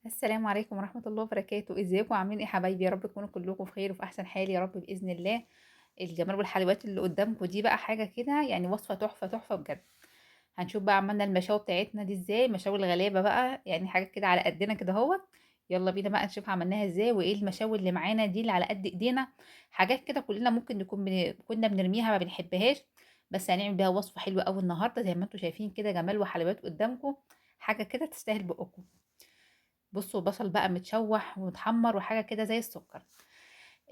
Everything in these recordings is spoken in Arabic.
السلام عليكم ورحمة الله وبركاته، ازيكم عاملين ايه يا حبايبي؟ يا رب تكونوا كلكم بخير وفي احسن حال يا رب بإذن الله. الجمال والحلويات اللي قدامكم دي بقى حاجة كده، يعني وصفة تحفة تحفة بجد. هنشوف بقى عملنا المشاوي بتاعتنا دي ازاي، مشاوي الغلابة بقى، يعني حاجات كده على قدنا كده اهوت. يلا بينا بقى نشوف عملناها ازاي، وايه المشاوي اللي معانا دي اللي على قد ايدينا. حاجات كده كلنا ممكن نكون كنا بنرميها ما بنحبهاش، بس هنعمل بيها وصفة حلوة قوي النهاردة زي ما انتم شايفين كده، جمال وحلويات قدامكم. حاجة كده تستاهل بقكم. بصوا البصل بقى متشوح ومتحمر وحاجه كده زي السكر.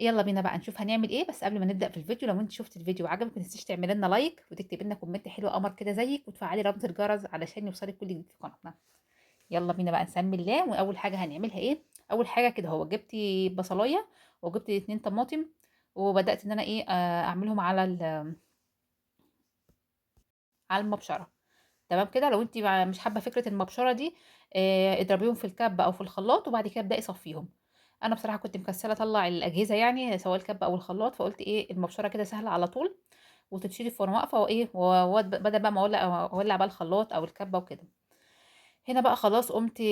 يلا بينا بقى نشوف هنعمل ايه، بس قبل ما نبدا في الفيديو، لو انت شفت الفيديو وعجبك ما تنسيش تعمل لنا لايك وتكتب لنا كومنت حلو قمر كده زيك، وتفعلي رمز الجرس علشان يوصلك كل جديد في قناتنا. يلا بينا بقى نسمي الله. واول حاجه هنعملها ايه؟ اول حاجه كده هو جبتي بصلايه وجبت 2 طماطم، وبدات ان انا ايه اعملهم على على المبشره. تمام كده. لو انت مش حابه فكره المبشره دي، اضربيهم في الكب او في الخلاط وبعد كده ابداي صفيهم. انا بصراحه كنت مكسله اطلع الاجهزه، يعني سواء الكب او الخلاط، فقلت ايه المبشره كده سهله على طول وتتشيلي في وانا واقفه، وايه بدل بقى ما اولع بقى الخلاط او الكبه وكده. هنا بقى خلاص قمت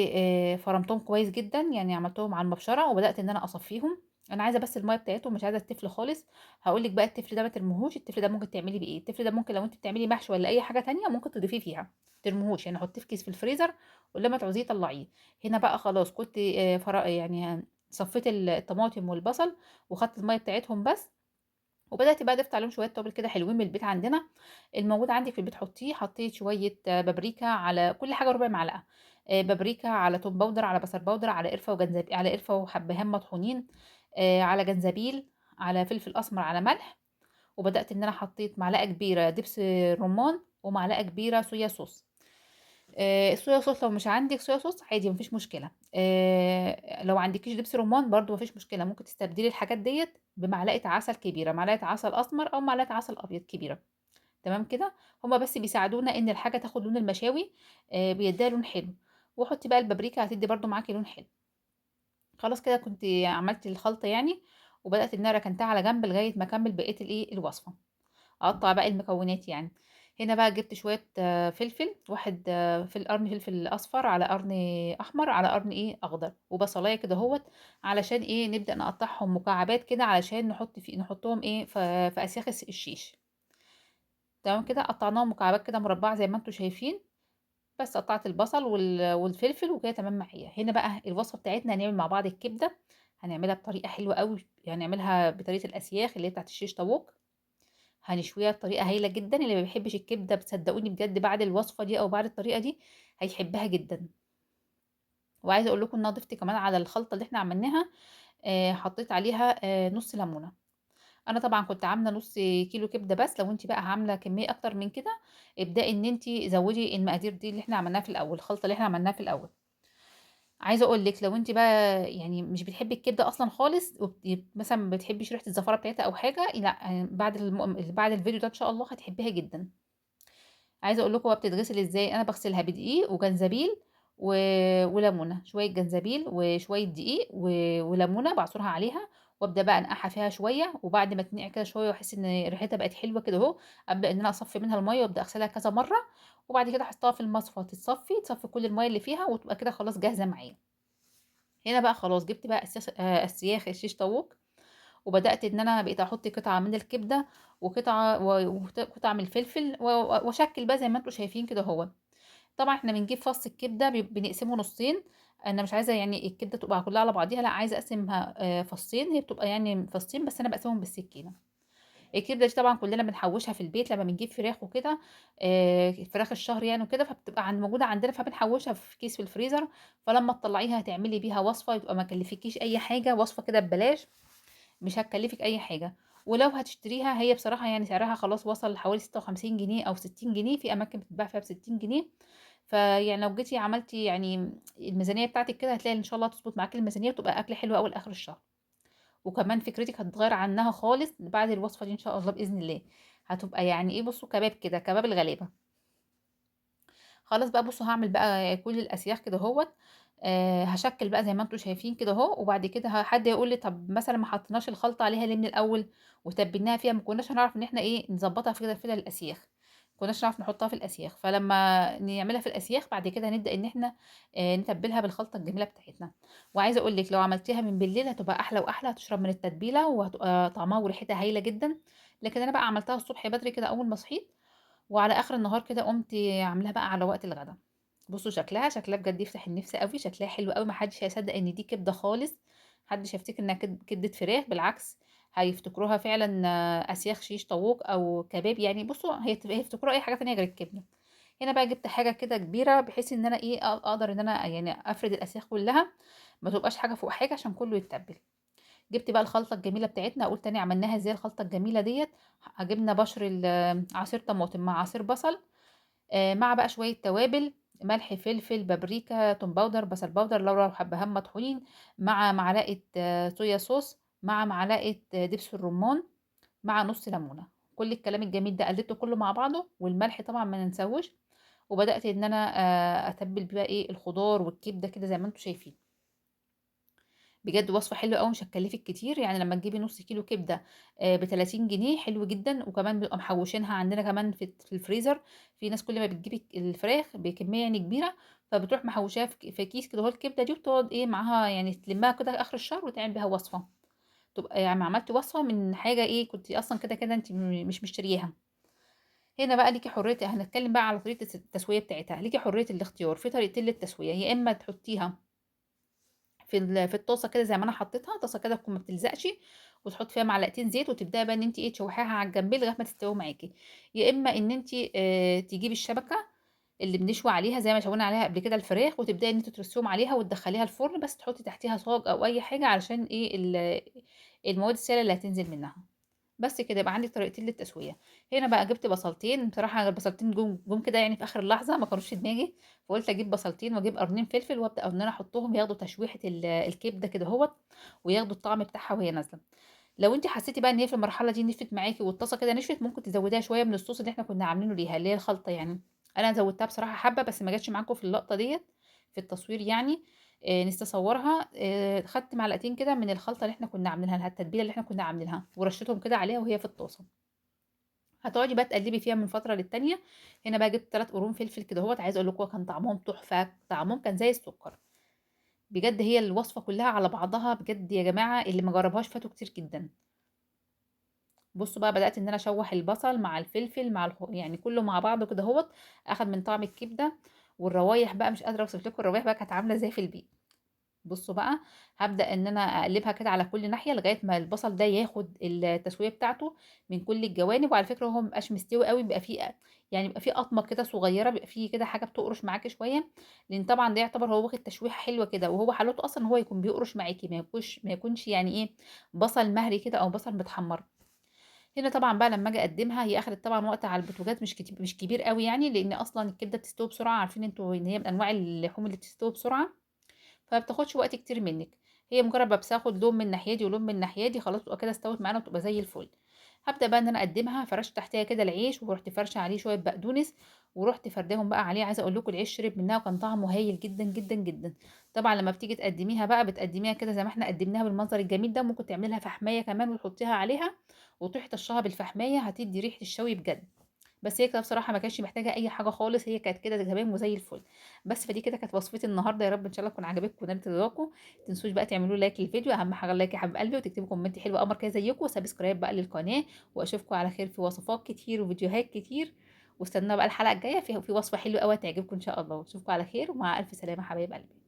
فرمتهم كويس جدا، يعني عملتهم على المبشره وبدات ان انا اصفيهم. انا عايزه بس الميه بتاعتهم، مش عايزه التفل خالص. هقول لك بقى التفل ده ما ترموهوش. التفل ده ممكن تعملي بيه ايه؟ التفل ده ممكن لو انت بتعملي محشي ولا اي حاجه تانية ممكن تضيفيه فيها. ترموهوش يعني، حطيه في كيس في الفريزر ولما تعوزيه طلعيه. هنا بقى خلاص كنت يعني صفيت الطماطم والبصل وخدت الميه بتاعتهم بس. وبدأت بقى ضفت عليهم شوية توابل كده حلوين من البيت عندنا، الموجود عندك في البيت حطيه. حطيت شوية بابريكا على كل حاجة ربع معلقة، بابريكا على توم باودر على بصل باودر على قرفة وجنزبيل على قرفة وحبهان مطحونين، على جنزبيل على فلفل أسمر على ملح. وبدأت إن أنا حطيت معلقة كبيرة دبس رمان ومعلقة كبيرة صويا صوص. الصويا صوص لو مش عندك صويا صوص عادي مفيش مشكلة. لو عندكيش دبس رمان برضو مفيش مشكلة، ممكن تستبدلي الحاجات ديت بمعلقة عسل كبيرة، معلقة عسل أسمر أو معلقة عسل أبيض كبيرة. تمام كده. هما بس بيساعدونا إن الحاجة تاخد لون المشاوي، بيديها لون حلو. وحطي بقى البابريكا هتدي برضو معاكي لون حلو. خلاص كده كنت عملت الخلطة يعني، وبدأت إن أنا ركنتها على جنب لغاية ما أكمل بقية الإيه الوصفة. اقطع بقى المكونات يعني. هنا بقى جبت شويه فلفل، واحد قرن فلفل اصفر على قرن احمر على قرن ايه اخضر، وبصلايه كده اهوت. علشان ايه؟ نبدا نقطعهم مكعبات كده علشان نحطهم ايه في اسياخ الشيش. تمام كده قطعناهم مكعبات كده مربعه زي ما انتم شايفين. بس قطعت البصل والفلفل وكده تمام معايا. هنا بقى الوصفه بتاعتنا هنعمل مع بعض الكبده. هنعملها بطريقه حلوه قوي، يعني نعملها بطريقه الاسياخ اللي هي بتاعت الشيش طاووق. هنشويها بطريقة هايلة جدًا، اللي ما بيحبش الكبدة بتصدقوني بجد بعد الوصفة دي أو بعد الطريقة دي هيحبها جدًا. وعايزة أقول لكم إن أنا ضِفت كمان على الخلطة اللي إحنا عملناها، حطيت عليها نُص ليمونة. أنا طبعًا كنت عاملة نُص كيلو كبدة بس، لو أنتِ بقى عاملة كمية أكتر من كده ابدئي إن أنتِ زوّدي المقادير دي اللي إحنا عملناها في الأول، الخلطة اللي إحنا عملناها في الأول. عايزة أقول لِك لو أنتِ بقى يعني مش بتحبي الكبدة أصلًا خالص مثلًا ما بتحبيش ريحة الزفارة بتاعتها أو حاجة، لأ بعد الفيديو ده إن شاء الله هتحبيها جدًا. عايزة أقول لكم بقى بتتغسل إزاي. أنا باغسلها بدقيق وجنزبيل و وليمونة، شوية جنزبيل وشوية دقيق وليمونة باعصرها عليها، وأبدأ بقى أنقعها فيها شوية، وبعد ما تنقع كده شوية وأحس إن ريحتها بقت حلوة كده أهو، أبدأ إن أنا أصفي منها المَيّة وأبدأ أغسلها كذا مرة، وبعد كده أحطها في المصفى تصفي كل المَيّة اللي فيها وتبقى كده خلاص جاهزة معايا. هنا بقى خلاص جبت بقى أسياخ الشيش طاووق، وبدأت إن أنا بقيت أحط قطعة من الكبدة وقطعة وقطع من الفلفل وأشكِّل بقى زي ما أنتم شايفين كده أهوّة. طبعًا إحنا بنجيب فص الكبدة بنقسمه نُصّين. أنا مش عايزة يعني الكبدة تبقى كلّها على بعضيها، لأ عايزة أقسمها فصين، هي بتبقى يعني فصين بس أنا باقسمهم بالسكينة. الكبدة دي طبعًا كلّنا بنحوّشها في البيت لمّا بنجيب فراخ وكده، فراخ الشهر يعني وكده، فبتبقى موجودة عندنا فبنحوّشها في كيس في الفريزر، فلمّا تطلّعيها هتعملي بيها وصفة يبقى ما كلّفكيش أي حاجة، وصفة كده ببلاش، مش هتكلّفِك أي حاجة. ولو هتشتريها هي بصراحة يعني سعرها خلاص وصل لحوالي 56 جنيه أو 60 جنيه، في أماكن بتتباع فيها ب60 جنيه. فيعني لو جيتِ عملتِ يعني الميزانية بتاعتِك كده هتلاقي إن شاء الله تضبط معاكِ الميزانية وتبقى أكلة حلوة أوي لآخر الشهر. وكمان فكرتِك هتتغيّر عنها خالص بعد الوصفة دي إن شاء الله بإذن الله. هتبقى يعني إيه بُصّوا كباب كده، كباب الغلابة. خلاص بقى بُصّوا هاعمل بقى كل الأسياخ كده أهوّة. هاشكِّل بقى زي ما أنتم شايفين كده أهو، وبعد كده حد هيقول لي طَب مثلًا ما حطيناش الخلطة عليها ليه من الأول وتبِّلناها فيها، ما كناش هنعرف إن إحنا إيه نضبّطها في كده الأسياخ. كناش نعرف نحطها في الاسياخ. فلما نعملها في الاسياخ بعد كده هنبدا ان احنا نتبلها بالخلطه الجميله بتاعتنا. وعايزه اقول لك لو عملتيها من بالليل هتبقى احلى واحلى، هتشرب من التتبيله وهتبقى طعمها وريحتها هايله جدا. لكن انا بقى عملتها الصبح بدري كده اول ما صحيت، وعلى اخر النهار كده قمت عاملاها بقى على وقت الغدا. بصوا شكلها بجد يفتح النفس قوي، شكلها حلو قوي، محدش هيصدق ان دي كبده خالص. محدش هيفتكر انها كبده فراخ، بالعكس هيفتكروها فعلا اسياخ شيش طاووق او كباب يعني. بصوا هيفتكروا اي حاجه تانية غير الكبده. هنا بقى جبت حاجه كده كبيره بحيث ان انا ايه اقدر ان انا يعني افرد الاسياخ كلها، ما تبقاش حاجه فوق حاجه عشان كله يتبل. جبت بقى الخلطه الجميله بتاعتنا، اقول تاني عملناها ازاي الخلطه الجميله ديت. جبنا بشر عصير طماطم مع عصير بصل، مع بقى شوية توابل، ملح فلفل بابريكا توم باودر بصل باودر لو حبهان مطحونين، مع معلقة صويا صوص، مع معلقة دبس الرمان، مع نص ليمونة. كل الكلام الجميل ده قلبته كله مع بعضه، والملح طبعا ما ننساهوش. وبدأت ان انا اتبل بقى ايه الخضار والكبدة كده زي ما انتم شايفين. بجد وصفة حلوة أوي مش هتكلفك كتير، يعني لما تجيبي نص كيلو كبدة ب30 جنيه حلو جدا. وكمان بنبقى محوشينها عندنا كمان في الفريزر. في ناس كل ما بتجيبي الفراخ بكمية يعني كبيرة، فبتروح محوشاها في كيس كده، هو الكبدة دي بتقعد ايه معاها يعني تلمها كده آخر الشهر وتعمل بيها وصفة. تبقى يعني عملتي وصفة من حاجة ايه كنت أصلا كده كده انت مش مشترياها. هنا بقى ليكي حرية، هنتكلم بقى على طريقة التسوية بتاعتها. ليكي حرية الاختيار في طريقتين للتسوية، يا إما تحطيها في الطاسه كده زي ما انا حطيتها، طاسه كده تكون ما بتلزقش، وتحط فيها معلقتين زيت وتبداي بقى ان انت ايه تشوحيها على الجنبين لغايه ما تستوي معاكي. يا اما ان انت تجيبي الشبكه اللي بنشوي عليها زي ما شوينا عليها قبل كده الفراخ، وتبداي ان انت ترسيهم عليها وتدخليها الفرن، بس تحطي تحتيها صاج او اي حاجه علشان ايه المواد السائله اللي هتنزل منها. بس كده يبقى عندي طريقتين للتسويه. هنا بقى جبت بصلتين، بصراحه البصلتين جم كده يعني في اخر اللحظه، ما كانوش في دماغي. فقلت اجيب بصلتين واجيب قرنين فلفل وابدا ان انا احطهم ياخدوا تشويحه الكبده كده اهوت، وياخدوا الطعم بتاعها وهي نازله. لو انت حسيتي بقى ان هي في المرحله دي نشفت معاكي والطاسه كده نشفت، ممكن تزوديها شويه من الصوص اللي احنا كنا عاملينه ليها اللي هي الخلطه يعني. انا زودتها بصراحه حبه، بس ما جاتش معاكم في اللقطه ديت في التصوير يعني. نستصورها. خدت معلقتين كده من الخلطه اللي احنا كنا عاملينها لها، التتبيله اللي احنا كنا عاملينها، ورشيتهم كده عليها وهي في الطاسه. هتقعدي بقى تقلبي فيها من فتره للتانيه. هنا بقى جبت 3 قرون فلفل كده اهوت، عايزه اقول لكم كان طعمهم تحفه، طعمهم كان زي السكر. بجد هي الوصفه كلها على بعضها بجد يا جماعه، اللي ما جربهاش فاتوا كتير جدا. بصوا بقى بدات ان انا اشوح البصل مع الفلفل مع يعني كله مع بعضه كده اهوت، اخد من طعم الكبده. والروايح بقى مش قادره اوصف لكم الروايح بقى كانت عامله ازاي في البيت. بصوا بقى هبدأ ان انا اقلبها كده على كل ناحية لغاية ما البصل ده ياخد التسوية بتاعته من كل الجوانب. وعلى فكرة هو مبقاش مستوي قوي، بيبقى فيه يعني بيبقى فيه قطمة كده صغيرة، بيبقى فيه كده حاجة بتقرش معاكي شوية. لان طبعا ده يعتبر هو واخد تشويحة حلوة كده، وهو حلاوته اصلا هو يكون بيقرش معاكي، ما يكونش يعني ايه بصل مهري كده او بصل متحمر. هنا طبعا بقى لما اجي اقدمها، هي اخدت طبعا وقت على البوتاجاز مش كبير قوي يعني، لان اصلا الكبده بتستوي بسرعه، عارفين انتوا ان هي من انواع اللحوم اللي بتستوي بسرعه، فبتاخدش وقت كتير منك. هي مجرد ما بتاخد لون من الناحيه دي ولون من الناحيه دي خلاص تبقى كده استوت معانا وتبقى زي الفل. هبدا بقى ان انا اقدمها، فرشت تحتها كده العيش ورحت فرشه عليه شويه بقدونس، ورحت فرداهم بقى عليه. عايزه اقول لكم العيش شرب منها وكان طعمه هايل جدا جدا جدا. طبعا لما بتيجي تقدميها بقى بتقدميها كده زي ما احنا قدمناها بالمنظر الجميل ده، ممكن تعملي لها فحمايه كمان وتحطيها عليها وتروحي تشربها بالفحمايه، هتدي ريحه الشوي بجد. بس هي كده بصراحه ما كانتش محتاجه اي حاجه خالص، هي كانت كده تمام وزي الفل. بس فدي كده كانت وصفتي النهارده، يا رب ان شاء الله تكون عجبتكم ونالت رضاكم. تنسوش بقى تعملوا لايك للفيديو، اهم حاجه اللايك يا حبيب قلبي، وتكتبوا كومنت حلو قمر كده زيكم، وسبسكرايب بقى للقناه. واشوفكم على خير في وصفات كتير وفيديوهات كتير. واستنوا بقى الحلقه الجايه في وصفه حلوه قوي تعجبكم ان شاء الله. اشوفكم على خير ومع الف سلامه حبايب قلبي.